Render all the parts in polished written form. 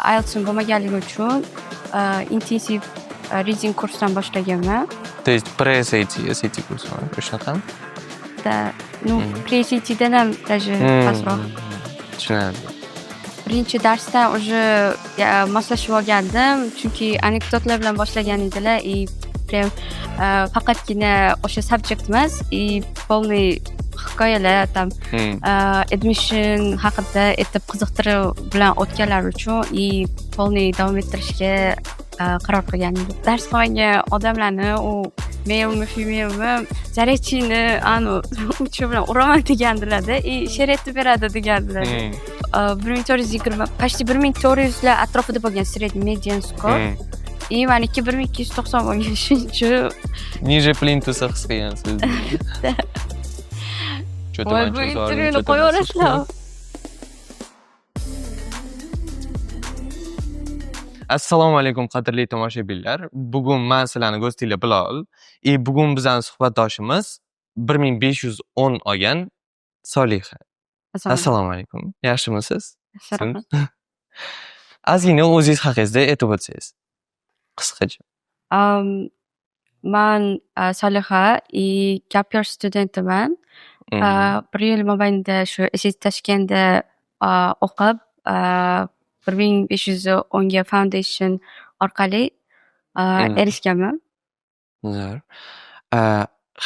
IELTS'im bo'lmaganligi uchun intensiv reading kursdan boshlaganman. То есть pre-SAT, SAT kursi o'shanaqami? Pre-SAT'dan ham даже pastroq. Tushunarli. Birinchi darsdan уже moslashib olgandim, chunki anekdotlar bilan boshlagan edilar и прям faqatgina o'sha subject emas, и полный hikoyalar там admission haqida etib qiziqtirib bilan o'tganlar uchun и полный davom ettirishga qaror qilgan edim. Dars qilgan odamlarni u male-mi female-mi zarechini uchi bilan uraman degandilar-da и she'r aytib beradi degandilar. 1420 почти 1400 lar atrofida bo'lgan средний median score. И maniki 1290 bo'lgan shuning Ниже плинтуса his qilgansiz. Voy, bu intervyuni qo'yaverasizlar. Assalomu alaykum qadrli tomoshabinlar. Bugun men sizlarni go'stinglar Bilol. Bugun bizning suhbatdoshimiz 1510 olgan Solixa. Assalomu alaykum. Yaxshimisiz? Rahmat. Ozgina o'zingiz haqingizda aytib o'tsangiz. Qisqacha. Man Solixa gap year studentiman. Bir yil mobaynida shu SAT Tashkentda o'qib 1510 ga foundation orqali erishganman. Zo'r.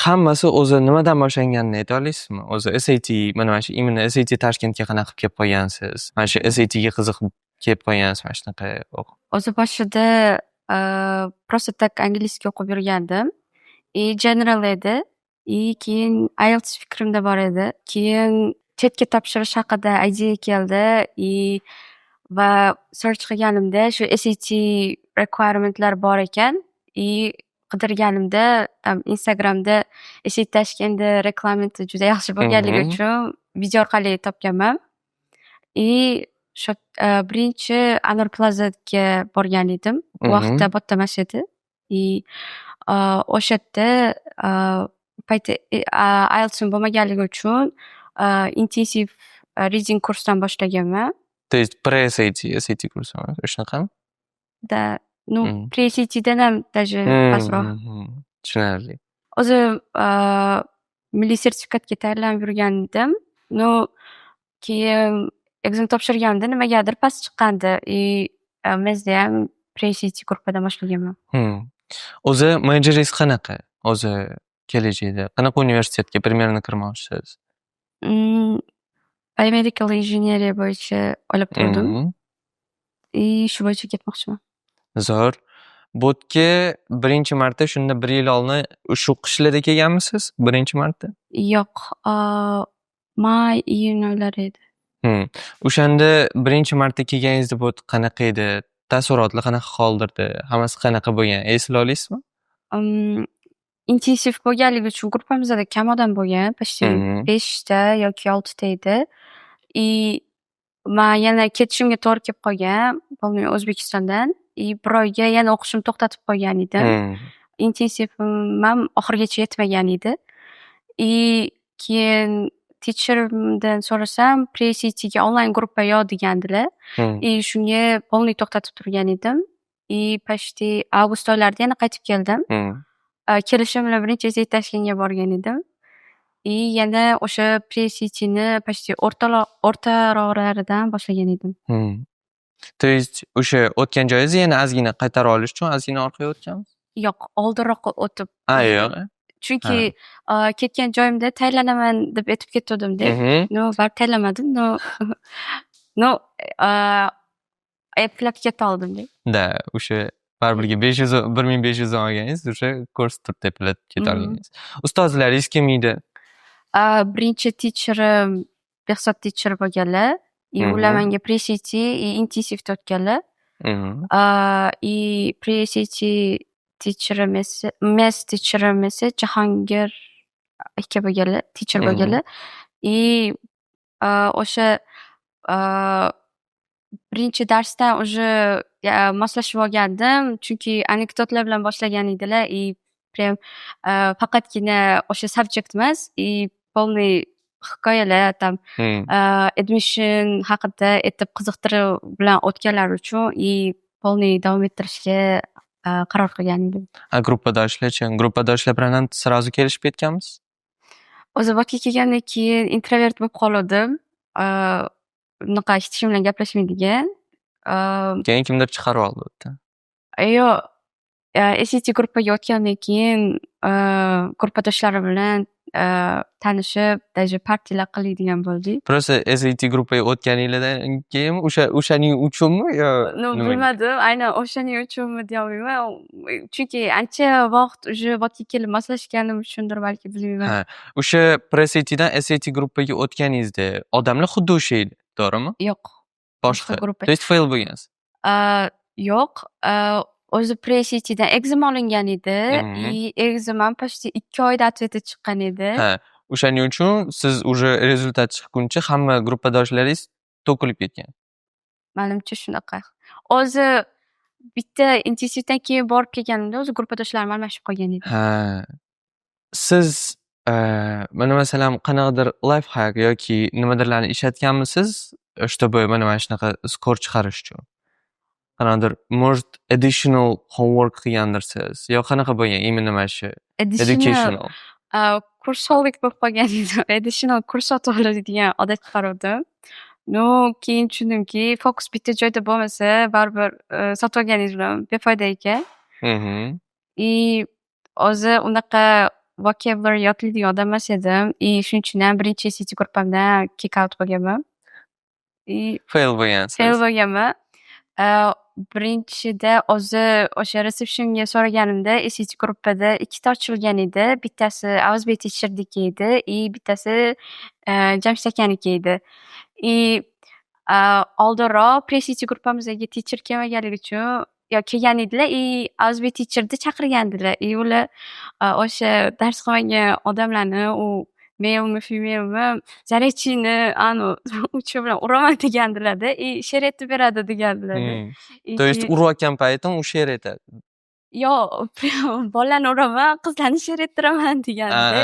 Hammasi o'zi nimadan boshlanganini ayta olasizmi? O'zi SAT, mana shu imенно SAT Tashkentga qanaqa kelib qolgansiz? Mana shu SAT ga qiziqib kelib qolgansiz mana shunaqa o'qib. O'zi boshida просто так angliyskiy o'qib yurgandim. General edi. Keyin IELTS fikrimda bor edi. Keyin chetga topshirish haqida idea keldi. Va search qilganimda shu SAT requirementlar bor ekan. Qidirganimda Instagramda SAT Tashkentda reklamenti juda yaxshi bo'lganligi uchun video orqali topganman. Shu birinchi Anor Plazaga borgan edim. U vaqtda bitta emas edi. O'sha yerda payti IELTS'im bo'lmaganligi uchun intensiv reading kursdan boshlaganman. То есть pre-SAT, SAT kursi o'shanaqami? Pre-SAT'dan ham даже pastroq. Tushunarli. O'zi milliy sertifikatga tayyorlanib yurgan edim. Keyin exam topshirganimda nimagadir past chiqqandi. Mezda ham pre-SAT gruppadan boshlaganman. O'zi majoringiz qanaqa? O'zi kelajakda qanaqa universitetga примерно kirmoqchisiz? Biomedical engineering bo'yicha olib turdim. Shu bo'yicha ketmoqchiman. Zo'r. Bo'tga birinchi marta shunda 1 yil oldin shu qishlarda kelganmisiz? Birinchi marta? Yo'q, may, iyun oylari edi. O'shanda birinchi marta kelganingizda bo't qanaqa edi? Taassurotlar qanaqa qoldirdi? Hammasi qanaqa bo'lgan? Eslay olasizmi? Intensiv bo'lganligi uchun gruppamizda kam odam bo'lgan, почти 5 ta yoki 6 ta edi. Men yana ketishimga to'g'ri kelib qolgan, O'zbekistondan. Bir oyga yana o'qishimni to'xtatib qo'ygan edim. Intensivim ham oxirigacha yetmagan edi. Keyin teacherimdan so'rasam, pre-SAT'ga online gruppa yo'q degandilar. Shunga polniy to'xtatib turgan edim. Почти avgust oylarida yana qaytib keldim. Kelishim bilan birinchi SAT Tashkentga borgan edim. Yana o'sha pre-SAT'ni почти o'rtaroqlaridan boshlagan edim. То есть o'sha o'tgan joyingizni yana ozgina qaytarib olish uchun ozgina orqaga o'tganmiz? Yo'q, oldinroq o'tib. Yo'q. Chunki ketgan joyimda tayyorlanaman deb aytib ketgandim-da. Baribir tayyorlamadim. Applarga keta oldim-da. O'sha baribirga 1500 olganingiz o'sha kurs turib tepilib keta olganingiz. Ustozlaringiz kim edi? Birinchi teacherim Behzod teacher bo'lganlar. Ular menga pre-SAT intensivda o'tganlar. Pre-SAT teacherim esa, maths teacherim esa Jahongir aka bo'lganlar, teacher bo'lganlar. O'sha birinchi darsdan уже moslashib olgandim, chunki anekdotlar bilan boshlagan edilar. Prям faqatgina o'sha subject emas, полный hikoyalar tam Hmm. admission haqida etib qiziqtiruv bilan o'tganlar uchun полный davom ettirishga qaror qilgan edim. Gruppadoshlarchi? Gruppadoshlar bilan ham сразу kelishib ketganmisiz? O'zi vaqtga kelgandan keyin introvert bo'lib qoluvdim. Unaqa hech kim bilan gaplashmaydigan. Keyin kimdir chiqarib oldi u yerdan. Yo'q, SAT gruppaga o'tgandan keyin gruppadoshlarim bilan tanishib, даже partiyalar qiladigan bo'ldik. Просто SAT gruppaga o'tganinglardan keyinmi o'shaning uchunmi yo nimaga? Bilmadim, aynan o'shaning uchunmi deyolmayman. Chunki ancha vaqt уже vaqtga kelib moslashganim uchundir balki bilmayman. Ha, o'sha pre-SATdan SAT gruppaga o'tganingizda odamlar xuddi o'sha edi, to'g'rimi? Yo'q, Boshqa. gruppa. То есть fail bo'lgansiz. Yo'q, o'zi pre-SATdan exam olingan edi. Exam ham почти 2 oyda ответi chiqqan edi. Ha, o'shaning uchun siz уже rezultat chiqquncha hamma gruppadoshlaringiz to'kilib ketgan. Menimcha shunaqa. O'zi bitta institutdan keyin borib kelganimda o'zi gruppadoshlarim almashib qolgan edi. Ha. Siz mana masalan qanaqadir life hack yoki nimadirlarni ishlatganmisiz, чтобы mana shunaqa skor chiqarish uchun? Qanaqadir может additional homework qilgandirsiz yo qanaqa bo'lgan imенно mana shu educational kursovlik bo'lib qolgan edim. Additional kurs sotib oladigan odat chiqaruvdim. Keyin tushundimki, fokus bitta joyda bo'lmasa, baribir sotib olganingiz bilan befoyda ekan. O'zi unaqa vocabulary yodlaydigan odam emas edim. Shuning uchun ham birinchi SAT gruppamdan kick out bo'lganman. fail bo'lgansiz. Fail bo'lganman. Birinchida o'zi o'sha receptionga so'raganimda SAT gruppada ikkita ochilgan edi. Bittasi Ozbek teacherniki edi, bittasi Jamshid akaniki edi. Oldinroq pre-SAT gruppamizga teacher kelmaganligi uchun kelgan edilar, Ozbek teacherni chaqirgandilar. Ular o'sha dars qilmagan odamlarni male-mi, female-mi, zarechini uchi bilan uraman degandilar-da, she'r aytib beradi degandilar. То есть urayotgan paytim u she'r aytadi. Yo'q, bolalarni uraman, qizlarni she'r ayttiraman degandi.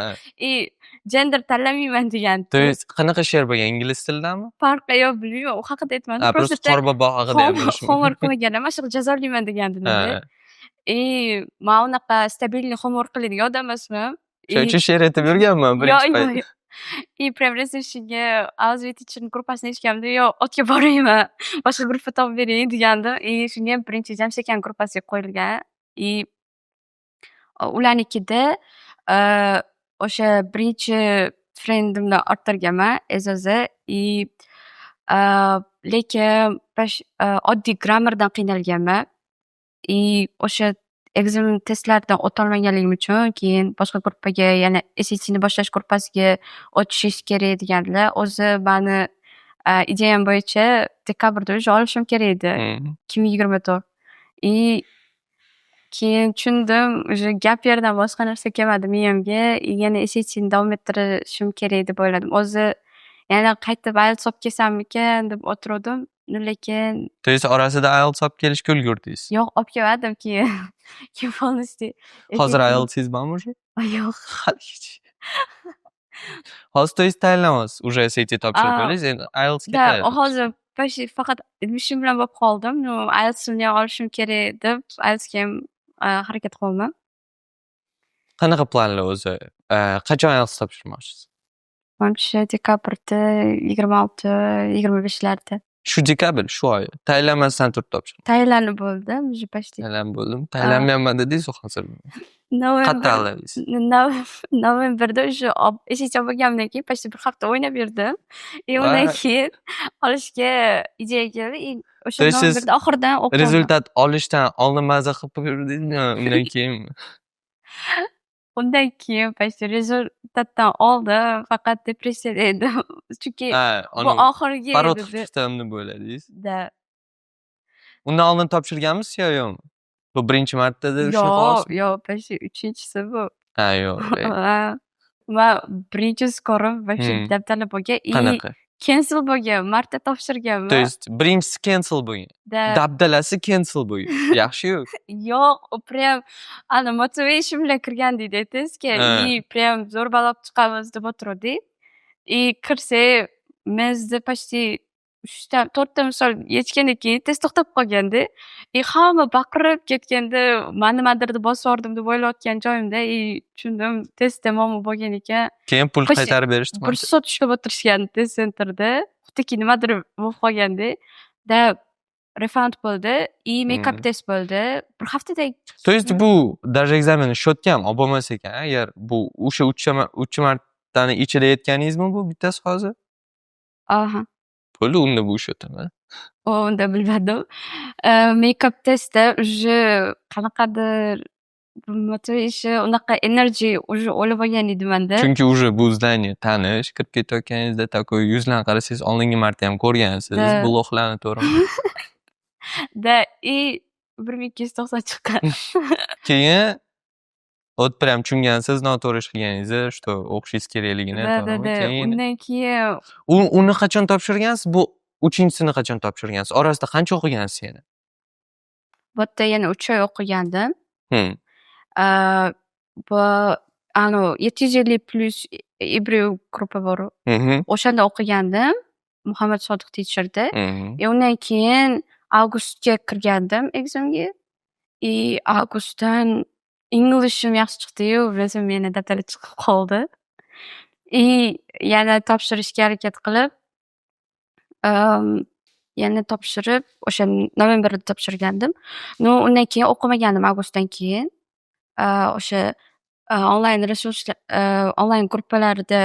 Gender tanlamayman degandi. То есть qanaqa she'r bo'lgan, ingliz tilidami? Farqi yo'q, bilmayman, u haqida aytmadim. Просто qorbobo haqida ham bilishim. Homework qilmaganlar, mana shu jazolayman degandilar. Men unaqa stabilniy homework qiladigan odam emasman. Shuning uchun she'r aytib yurganman birinchi payt. Prem receptionga Ozbek teacherning gruppasini eshitganimda, yo'q, otga borayman, boshqa gruppa topib bering degandim. Shunga ham birinchi Jamshid aka gruppasiga qo'yilgan. Ularnikida o'sha birinchi friendimni orttirganman, E'zoza. Lekin oddiy grammardan qiynalganman. O'sha examen testlardan o'tolmaganligim uchun keyin boshqa gruppaga, yana SATni boshlash gruppasiga o'tishingiz kerak deganlar. O'zi meni ideyam bo'yicha dekabrda уже olishim kerak edi. 2024. Keyin tushundim, уже gap yerdan boshqa narsa kelmadi miyamga. Yana SATni davom ettirishim kerak deb o'yladim. O'zi yana qaytib IELTS olib kelsammikan deb o'tirdim. Lekin То есть orasida IELTS olib kelishga ulgurdingiz? Yo'q, olib kelmadim keyin. Полностью. Hozir IELTSingiz bormi уже? Yo'q. Hozir то есть tayyorlanasiz. Уже SAT topshirib bo'ldingiz, endi IELTSga tayyor. Hozir faqat admission bilan bo'lib qoldim. IELTSni olishim kerak deb IELTSga ham harakat qilaman. Qanaqa planlar o'zi? Qachon IELTS topshirmoqchisiz? Menimcha dekabrda 26-25larda. Shu dekabr, shu oy. Tayyorlanmasdan turib topshirdim. Tayyorlanib bo'ldim, почти. Tayyorlanib bo'ldim. Tayyorlanmayapman dedingiz hozir. Qattiq aldingiz. Novenberda уже SAT olganimdan keyin почти bir hafta o'ynab yurdim. Undan keyin olishga ideya keldi. O'sha novenberda oxiridan o'qidim. Rezultat olishdan oldin maza qilib yurdingizmi, undan keyinmi? Undan keyin почти rezultatdan oldin faqat depressiyada edim. Chunki bu oxirgi edi. Parod qilib bo'ladingiz. Da. Undan oldin topshirganmisiz yo yo'qmi? Bu birinchi martada shunaqa? Yo'q, почти uchinchisi bu. Yo'q. Va birinchi skorim вообще dabdala bo'lgan. Qanaqa? Cancel bo'lgan, martda topshirganman. То есть birinchisi cancel bo'lgan. Dabdalasi cancel bo'lgan. Yaxshi-yu. Yo'q, prям motivation bilan kirgan deydi testga. Prям zo'r balab chiqamiz deb o'tirdik. kirsak, mezda почти 3ta 4ta misol yechgandan keyin test to'xtab qolganda. Hamma baqirib ketganda, man nimadir deb bosib yubordim deb o'ylayotgan joyimda, tushundim testda muammo bo'lgan ekan. Keyin pul Почти qaytarib berishdimi? 1 soat ushlab o'tirishgan test sentrda. Xuddiki nimadir bo'lib qolganda. Refund bo'ldi, makeup test bo'ldi. Bir haftaday. То есть bu даже ekzamenni shotga ham olib bo'lmas ekan. Agar bu o'sha 3 martani ichida yetganingizmi bu bittasi hozir? Aha. Bo'ldi, unda bu shotimi? Unda bilmadim. Makeup testda уже qanaqadir motor ishi unaqa energy уже olib olgan edim menda. Chunki уже bu zdание tanish, kirib ketayotganingizda такой yuzlarni qarasangiz oldingi marta ham ko'rgansiz, bloglarni to'g'rimi? Da, 1290 chiqqan. Keyin prям tushungansiz, noto'g'ri ish qilganingizni, что o'qishingiz kerakligini, to'g'rimi? Keyin Undan keyin uni qachon topshirgansiz? Bu 3-sini qachon topshirgansiz? Orasida qancha o'qigansiz yana? bu yerda yana 3 oy o'qigandim. Bu 750 plus Ibrew gruppa bor. O'shanda o'qigandim. Muhammad Sodiq teacherda. Undan keyin avgustga kirgandim examga. Avgustdan Englishim yaxshi chiqdi-yu, bilasan meni daftarga chiqib qoldi. Yana topshirishga harakat qilib, yana topshirib, o'sha novenberda topshirgandim. Undan keyin o'qimagandim avgustdan keyin. O'sha onlayn resurslar, onlayn gruppalarda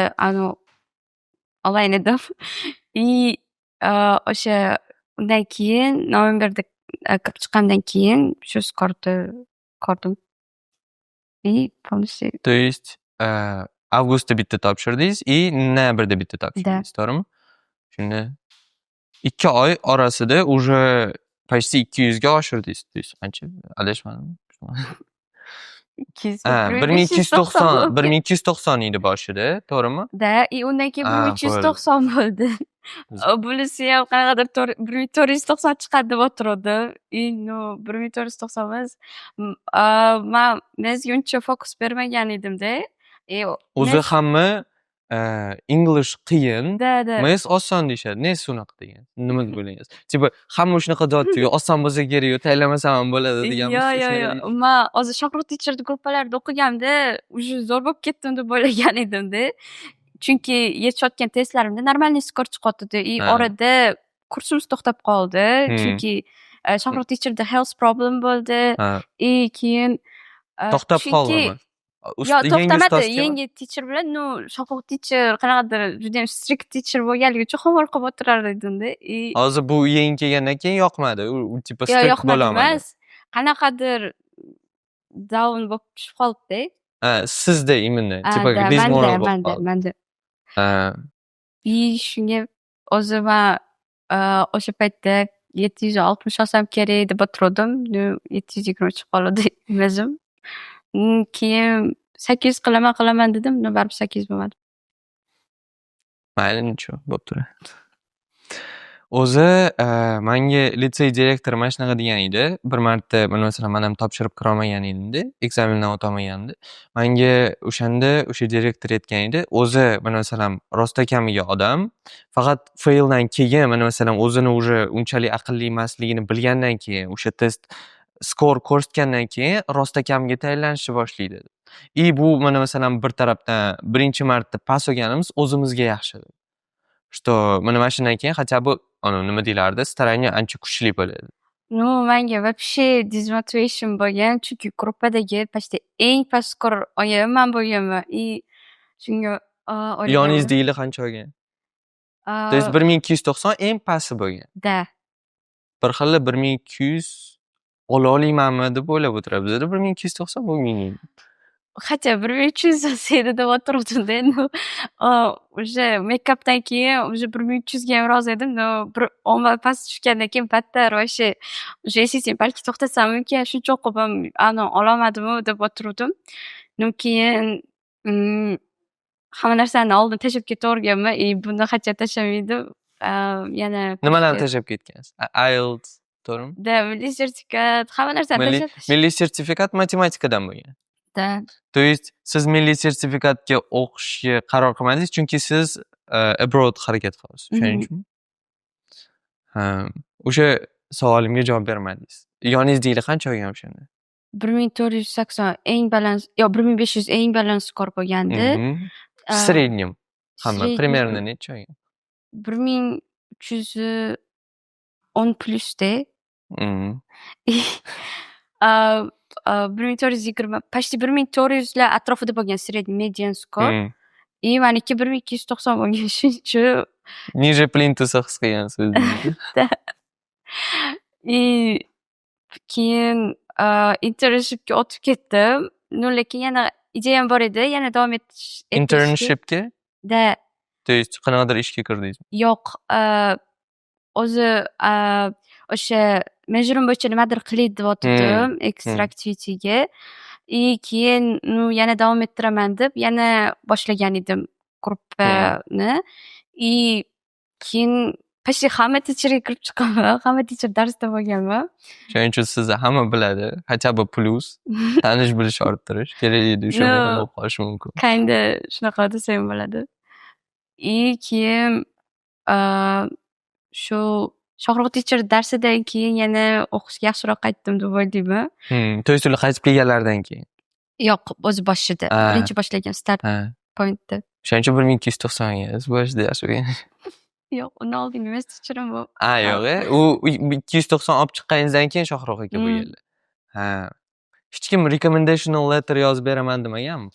onlayn edim. O'sha undan keyin novenberda kirib chiqqandan keyin shu skorni ko'rdim. Полностью. То есть avgustda bitta topshirdingiz noyabrda bitta topshirdingiz, to'g'rimi? Shunda 2 oy orasida уже почти 200 ga oshirdingiz. То есть qancha? Adashmadimmi? 1290 edi boshida, to'g'rimi? Da, undan keyin 1390 bo'ldi. Bunisi ham qanaqadir 1490 chiqadi deb o'tirdim. 1490 emas. Men uncha fokus bermagan edim-da. O'zi hamma English qiyin, Da. mes oson deyishadi. Nesi unaqa degan? Nima deb o'ylaysiz? Tipo, hamma shunaqa deyapti-yu, oson bo'lsa kerak-yu, taylamasam ham bo'ladi deganmisiz? Yo'q. Men hozir Shohrux teacher gruppalarida o'qiganimda, уже zo'r bo'lib ketdim deb o'ylagan edim-da. Chunki yechayotgan testlarimda normalniy skor chiqyapti. Orada kursimiz to'xtab qoldi. Chunki Shohrux teacherda health problem bo'ldi. Keyin to'xtab qoldimi? Yo'q, to'xtamadi. Yangi teacher bilan, Shohrux teacher qanaqadir juda ham strict teacher bo'lganligi uchun homework qilib o'tirar edim-da. Hozir bu yangi kelgandan keyin yoqmadi. U tipo strict bo'lolmadi. Qanaqadir down bo'lib tushib qoldi-da. Sizda imini, tipo dizmoral bo'lib qoldi. Menda. Shunga o'zi men o'sha paytda 760 olsam kerak deb o'tirdim. 720 chiqib qoldi o'zim. Keyin 800 qilaman dedim, baribir 800 bo'lmadi. Mayli, nicho, bo'p turadi. O'zi menga litsey direktori mana shunaqa degan edi. Bir marta masalan men ham topshirib kira olmagan edim-da, ekzamendan o'ta olmagandim. Menga o'shanda o'sha direktor aytgan edi, o'zi masalan rostakamiga odam, faqat faildan keyin masalan o'zini уже unchalik aqlli emasligini bilgandan keyin, o'sha test skor ko'rsatgandan keyin rostakamiga tayinlanishni boshlaydi. Bu masalan bir tarafdan birinchi marta pas olganimiz o'zimizga yaxshi. Что mana shundan keyin хотя бы nima deylardi, staraniya ancha kuchli bo'ladi. Menga вообще dismotivation bo'lgan, chunki gruppadagi почти eng past skor olganman bo'lganman. Shunga yoningizda yili qancha olgan? То есть 1290 eng pasti bo'lgan. Da. Bir xil 1200 ola olmaymanmi deb o'ylab o'tiribdi. Bizda 1290 bu minimum. Хотя 1300 olsaydi deb o'tirdim-da. O'sha makeupdan keyin o'sha 1300 ga ham rozi edim. Bir omma past tushgandan keyin battar o'sha SSC balki to'xtatsam mumkin, shuncha o'qib ham ololmadim deb o'tirdim. Keyin hamma narsani oldin tashlab ketaverganman. Buni hech tashlamaydim. Yana nimalarni tashlab ketgansiz? IELTS, to'g'rimi? Da, milliy sertifikat, hamma narsani tashlab. Milliy sertifikat matematikadan bo'lgan. Da. То есть siz milliy sertifikatga o'qishga qaror qilmadingiz, chunki siz abroad harakat qilasiz. O'shaning uchunmi? Ha, o'sha savolimga javob bermadingiz. Yoningizdagilar qancha olgan o'shanda? 1480 eng baland, yo 1500 eng baland skor bo'lgandi. Srednyum. Hamma Srednyum. примерно necha olgan? 1310 plusda. Mhm. 1420, почти 1400 lar atrofida bo'lgan sredний median skor. Mhm. Maniki 1290 bo'lgan shuning uchun. Ниже plintusa his qilgansiz o'zingizni. Keyin internshipga o'tib ketdim. Lekin yana ideyam bor edi, yana davom etishga. Internshipga? Da. То есть qanaqadir ishga kirdingizmi? Yo'q, o'zi o'sha mejurim bo'yicha nimadir qilaylik deb o'tdim extra activityga. Keyin yana davom ettiraman deb yana boshlagan edim gruppani. Keyin почти hamma teacherga kirib chiqaman. Hamma teacher darsda bo'lganman. Shuning uchun sizni hamma biladi. Хотя бы plus tanish bilish orttirish kerak edi, o'sha bo'lib qolishi mumkin. Kinda shunaqa desam bo'ladi. Keyin shu Shohruh teacher darsidan keyin yana o'qishga yaxshiroq qaytdim deb o'ylayman. То есть ular qaytib kelganlaridan keyin? Yo'q, o'zi boshida. Birinchi boshlagan start pointda. Shuning uchun 1290 olgansiz, boshida yaxshi bo'lgan. Yo'q, undan oldin emas, teacherim bu. Yo'q, u 290 olib chiqqaningizdan keyin Shohruh aka bo'lganlar. Hech kim recommendational letter yozib beraman demaganmi?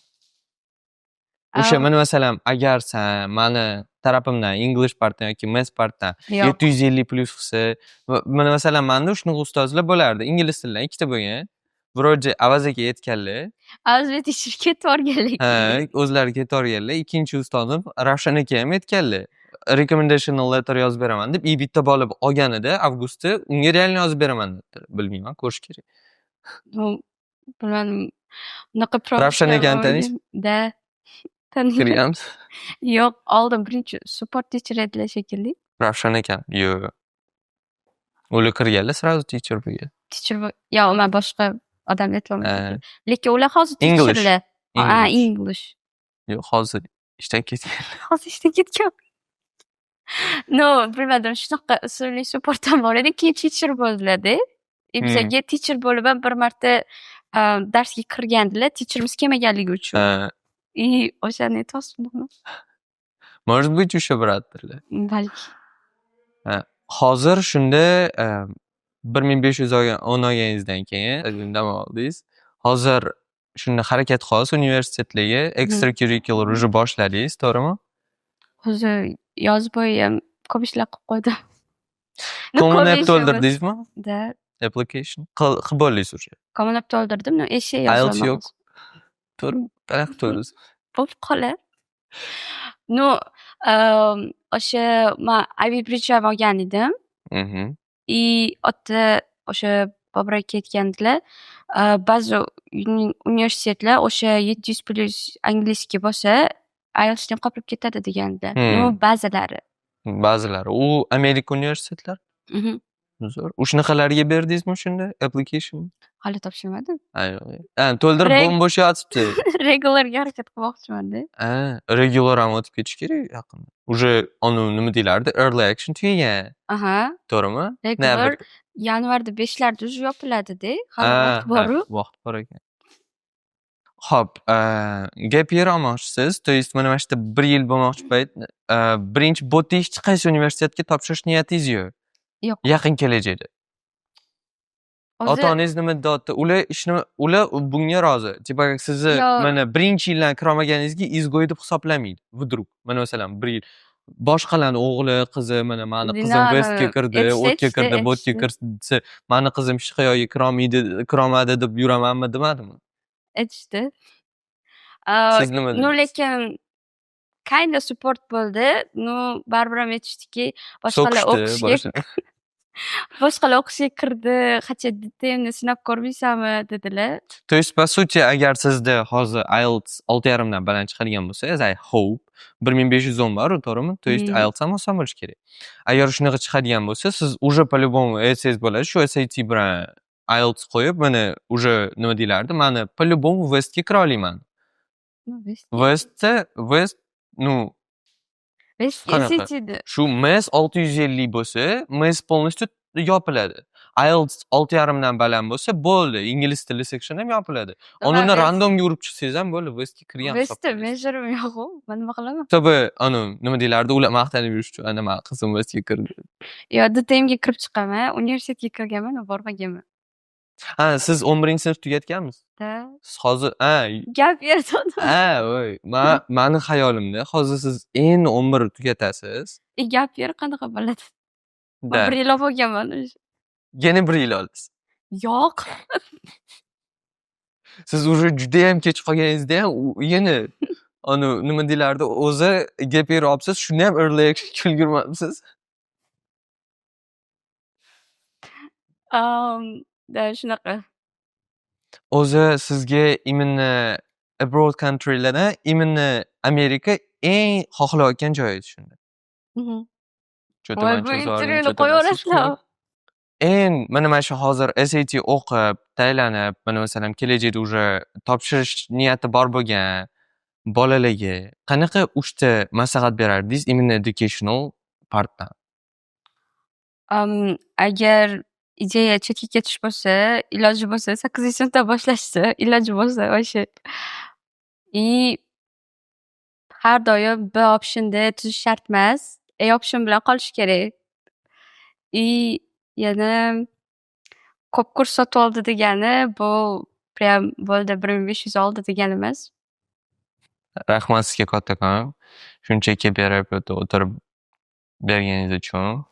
O'sha mana masalan, agar sen mani tarafimdan English partdan yoki Maths partdan 750 plus qilsa, mana masalan menda shunaqa ustozlar bo'lardi. Ingliz tilidan ikkita bo'lgan. Вроде avazaga yetganlar. Avazaga teacher ketib olganlar. O'zlari ketib olganlar. Ikkinchi ustozim Ravshan aka ham aytganlar. Recommendational letter yozib beraman deb, bitta bola olganida avgustda unga realni yozib beraman debdi. Bilmayman, ko'rish kerak. Bilmadim. Unaqa Ravshan akani taniysiz? Da. Kirganmiz? Yo'q, oldin birinchi support teacher edilar shekilli. Ravshan akan. Yo'q. Ular kirganlar sразу teacher bo'lgan. Teacher yo'q, men boshqa odamlar aytolmayman. Lekin ular hozir teacherlar. English. Yo'q, hozir ishdan ketgan. Hozir ishdan ketgan. Bilmadim, shunaqa usulli support ham bor edi, keyin teacher bo'ldilar-da. Bizga teacher bo'lib ham bir marta darsga kirgandilar, teacherimiz kelmaganligi uchun. O'shani aytyapsizmi? Может быть, o'sha biraddirlar. Balki. Hozir shunda 1500 olganingizdan keyin dam oldingiz. Hozir shunda harakat qilasiz universitetlarga, extracurricular уже boshladingiz, to'g'rimi? Hozir yoz bo'yi ham ko'p ishlar qilib qo'ydim. Kommunal to'ldirdingizmi? Da. Application qilib bo'ldingiz o'sha. Kommunal to'ldirdim, essay yozdim. IELTS yo'q. To'g'rimi? Qanaqa to'ldingiz? Bo'lib qolar. O'sha men Ivy Bridge ham olgan edim. Ota o'sha Bobra aytgandilar, ba'zi universitetlar o'sha 700 plus angliyskiy bo'lsa, IELTS ham qoplab ketadi degandilar. Ba'zilari. Ba'zilari. U Amerika universitetlari? Zo'r. Shunaqalarga berdingizmi o'shanda application? Hali topshirmadim. To'ldirib bo'sh yotibdi. Regularga harakat qilmoqchiman-da. Regular ham o'tib ketish kerak yaqinda. Уже nima deylardi? Early action tugagan. To'g'rimi? Regular yanvarda 5larda уже yopiladi-da. Hali vaqt bor-ku. Vaqt bor ekan. Xo'p, gap year olmoqchisiz. То есть mana mana shu 1 yil bo'lmoqchi payt, birinchi bo'tda hech qaysi universitetga topshirish niyatingiz yo'q? Yo'q. Yaqin kelajakda. Ota-onangiz nima deyapti? Ular bunga rozi. Tipa sizni mana birinchi yildan kira olmaganingizga izgoy deb hisoblamaydi. Vdruг. Mana masalan 1 yil boshqalarning o'g'li, qizi, mana meni qizim Westga kirdi, o'tga kirdi, botga kirdi, meni qizim hech qayerga kirolmadi deb yuramanmi demadimi? Aytishdi. Siz nima dedingiz? Lekin kinda support bo'ldi. Baribir ham aytishdiki, boshqalar o'qishga kirdi, hatto DTMni sinab ko'rmaysanmi dedilar. То есть по сути, agar sizda hozir IELTS 6.5 dan baland chiqadigan bo'lsa, as I hope 1510 bor, to'g'rimi? То есть IELTS ham oson bo'lishi kerak. Agar shunaqa chiqadigan bo'lsa, siz уже по-любому SAT bo'ladi, shu SAT bilan IELTS qo'yib, mana уже nima deylardi? Meni по-любому Westga kira olaman. West, Qanaqa? SAT'da. Shu MES 650 bo'lsa, MES полностью yopiladi. IELTS 6,5 dan baland bo'lsa, bo'ldi. Ingliz tili section ham yopiladi. Unini Nima randomga urib chiqsangiz ham bo'ldi, VESTga kirgan Vestda hisoblanasiz. mejorim yo'q-ku. Men nima qilaman? Tabi, nima deylardi, ular maqtanib yurish uchun, nima qizim VESTga kirdi. Yo, DTMga kirib chiqaman, universitetga kirganman, bormaganman. Ha, siz 11-sinf tugatganmisiz? Da. Siz hozir, Gap berdim. voy, mani xayolimda hozir siz endi 11 tugatasiz. Gap ber qanaqa bo'ladi? Da. Men 1 yil bo'lganman o'sha. Yana 1 yil olasiz. Yo'q. Siz уже judayam kech qolganingizda ham yana nima deylardi, o'zi gap beryapsiz, shuni ham early action kulgurmabsiz. Da shunaqa. O'zi sizga именно abroad country'larda именно Amerika eng xohlayotgan joy edi shunda. Cho'ta Voy, bu mancha zo'r, intervyuni cho'ta qo'yaverasizlar. mana mana shu hozir SAT o'qib, tayyorlanib, mana masalan kelajakda уже topshirish niyati bor bo'lgan bolalarga qanaqa 3 ta maslahat berardingiz именно educational partdan? Agar ideya chetga ketish bo'lsa, iloji bo'lsa 8-sinfdan boshlashsa, iloji bo'lsa o'sha. Har doim B optionda tuzish shart emas. A option bilan qolish kerak. Yana ko'p kurs sotib oldi degani bu prям bo'ldi 1500 oldi degani emas. Rahmat sizga kattakon. Shunchaki berib o'tirib berganingiz uchun.